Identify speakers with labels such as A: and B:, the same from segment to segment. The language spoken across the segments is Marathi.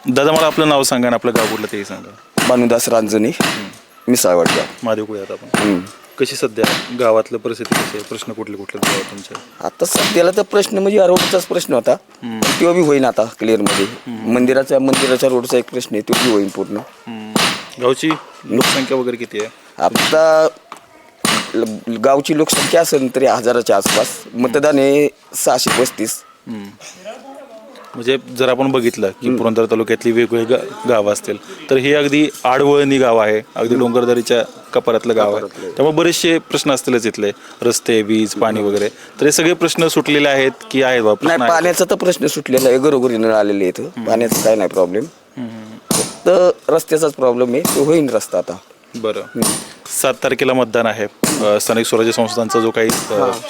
A: दादा मला आपलं नाव सांगा आणि आपलं गाव कुठलं तेही सांगा.
B: भानुदास रांजणी मिसाळवाडगाव.
A: महादेव कुळी आपण कशी सध्या गावातलं परिस्थिती कशी आहे, प्रश्न कुठले गाव तुमचे?
B: आता सध्याला तर प्रश्न म्हणजे या रोडचाच प्रश्न होता, तो बी होईन आता क्लिअरमध्ये. मंदिराच्या रोडचा एक प्रश्न आहे, तो बी होईन पूर्ण.
A: गावची लोकसंख्या वगैरे किती आहे?
B: आता गावची लोकसंख्या असेल तरी 1000च्या आसपास. मतदान आहे 635.
A: म्हणजे जर आपण बघितलं की पुरंदर तालुक्यातली वेगवेगळी गावं असतील तर ही अगदी आडवळणी गाव आहे, अगदी डोंगरदरीच्या कपारातलं गाव आहे. त्यामुळे बरेचसे प्रश्न असतीलच इथले, रस्ते, वीज, पाणी वगैरे. तर हे सगळे प्रश्न सुटलेले आहेत की आहेत बाबा?
B: नाही, पाण्याचा तर प्रश्न सुटलेला आहे, घरोघरी नळ आलेले आहेत, पाण्याचा काय नाही प्रॉब्लेम. फक्त रस्त्याचाच प्रॉब्लेम आहे, तो होईन रस्ता आता.
A: बरं. 7 तारखेला मतदान आहे, स्थानिक स्वराज्य संस्थांचा जो काही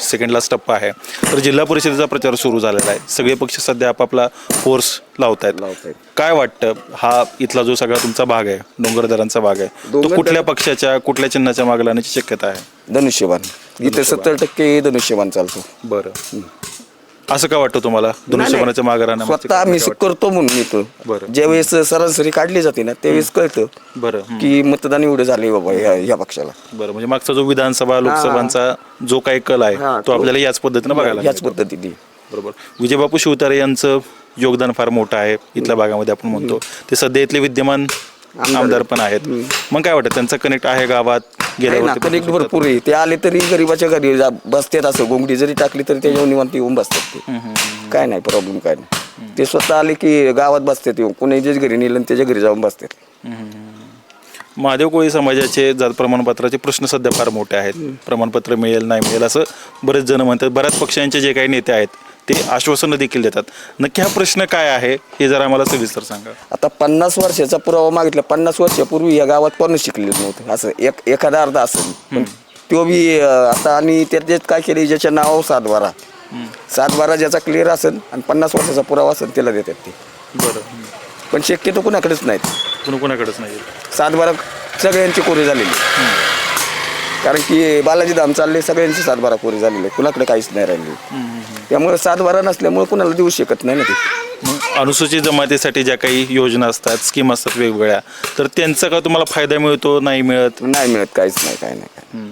A: सेकंड लास्ट टप्पा आहे. तर जिल्हा परिषदेचा प्रचार सुरू झालेला आहे. सगळे पक्ष सध्या आपापला फोर्स लावतायत. काय वाटतं, हा इथला जो सगळा तुमचा भाग आहे, डोंगरदरांचा भाग आहे, तो कुठल्या पक्षाच्या कुठल्या चिन्हाच्या मागे लागण्याची शक्यता आहे?
B: धनुष्यबाण. इथे 70% धनुष्यबाण चालतो.
A: बरं. असं का वाटतं तुम्हाला धनुष्यबाणाच्या मागे राहणं?
B: स्वतः आम्ही करतो म्हणून येतो.
A: बरं.
B: ज्यावेळेस सरासरी काढली जाते ना त्यावेळेस कळतं
A: बरं
B: की मतदान एवढं झाले बाबा या पक्षाला.
A: बरं. म्हणजे मागचा जो विधानसभा लोकसभांचा जो काही कल आहे तो आपल्याला याच पद्धतीनं बघायला
B: याच पद्धतीने.
A: बरोबर. विजयबापू शिवतारे यांचं योगदान फार मोठं आहे इथल्या भागामध्ये, आपण म्हणतो. ते सध्या इथले विद्यमान आमदार पण आहेत. मग काय वाटतं, त्यांचा कनेक्ट आहे गावात?
B: कनेक्ट भरपूर आहे. ते आले तरी गरीबाच्या घरी बसतात, असं गोंगडी जरी टाकली तरी त्याच्यावर निवांत येऊन बसतात. ते काय नाही प्रॉब्लेम, काय नाही. ते स्वतः आले की गावात बसतात, येऊन कोणाच्याच घरी नेलं त्याच्या घरी जाऊन बसतात.
A: महादेव कोळी समाजाचे जात प्रमाणपत्राचे प्रश्न सध्या फार मोठे आहेत. प्रमाणपत्र मिळेल नाही मिळेल असं बरेच जण म्हणतात. बऱ्याच पक्षांचे जे काही नेते आहेत ते आश्वासनं देखील देतात. नक्की हा प्रश्न काय आहे हे जरा आम्हाला सविस्तर सांगा.
B: आता 50 वर्षाचा पुरावा मागितला. 50 वर्षापूर्वी या गावात कोण शिकलेलं नव्हतं, असं एखादा अर्धा असेल. पण तो बी आता, आणि त्याच्यात काय केले, ज्याच्या नाव 7/12 ज्याचा क्लिअर असेल आणि 50 वर्षाचा पुरावा असेल त्याला देतात ते.
A: बरं.
B: पण शक्यतो कुणाकडेच नाहीत.
A: कुणाकडेच नाही.
B: 7/12 सगळ्यांचे कोरे झालेले, कारण की बालाजी धाम चालले, सगळ्यांचे 7/12 कोरे झालेले, कुणाकडे काहीच नाही राहिले. त्यामुळे 7/12 नसल्यामुळे कुणाला देऊ शकत नाही ना ते.
A: मग अनुसूचित जमातीसाठी ज्या काही योजना असतात, स्कीम असतात वेगवेगळ्या, तर त्यांचा का तुम्हाला फायदा मिळतो? नाही मिळत?
B: नाही मिळत, काहीच नाही, काय नाही.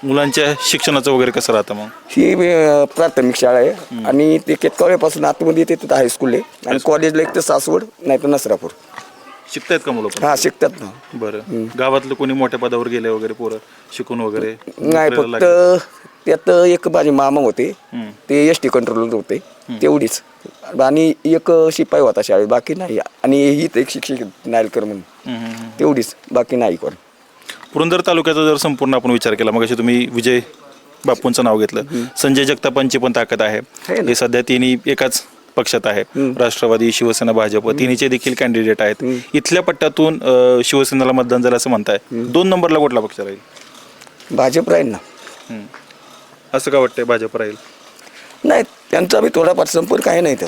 A: मुलांच्या शिक्षणाचं वगैरे कसं राहतं मग?
B: ही प्राथमिक शाळा आहे आणि ते केतकावळ्यापासून आतमध्ये येते तिथं हायस्कूल आहे, आणि कॉलेजला एक तर सासवड नाही तर नसरापूर.
A: शिकतायत का मुलं?
B: हा, शिकतात ना.
A: बरं. गावातलं कोणी मोठ्या पदावर गेले वगैरे पोरं शिकून वगैरे?
B: नाही, फक्त त्यात एक माझे मामा होते, ते SD कंट्रोलर होते, तेवढीच. आणि एक शिपाई होता शाळेत, बाकी नाही. आणि ही एक शिक्षक नायलकर म्हणून, तेवढीच, बाकी नाही कोण.
A: पुरंदर तालुक्याचा जर संपूर्ण आपण विचार केला, मग तुम्ही विजय बापूंचं नाव घेतलं, संजय जगतापांची पण ताकद आहे. हे सध्या तिन्ही एकाच पक्षात आहे, राष्ट्रवादी, शिवसेना, भाजप, तिन्हीचे देखील कॅन्डिडेट आहेत. इथल्या पट्ट्यातून शिवसेनेला मतदान झालं असं म्हणताय. 2 नंबरला कुठला पक्ष राहील?
B: भाजप राहील ना.
A: असं का वाटतंय भाजप राहील?
B: नाही, त्यांचा बी थोडाफार संपर्क आहे नाही तर.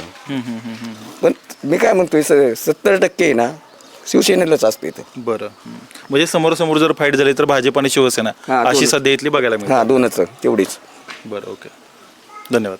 B: पण मी काय म्हणतोय, 70% आहे ना शिवसेनेलाच असते इथं.
A: बरं. म्हणजे समोरासमोर जर फाईट झाली तर भाजप आणि शिवसेना अशी सध्या इथली बघायला मिळते.
B: दोनच तेवढीच.
A: बरं, ओके, धन्यवाद.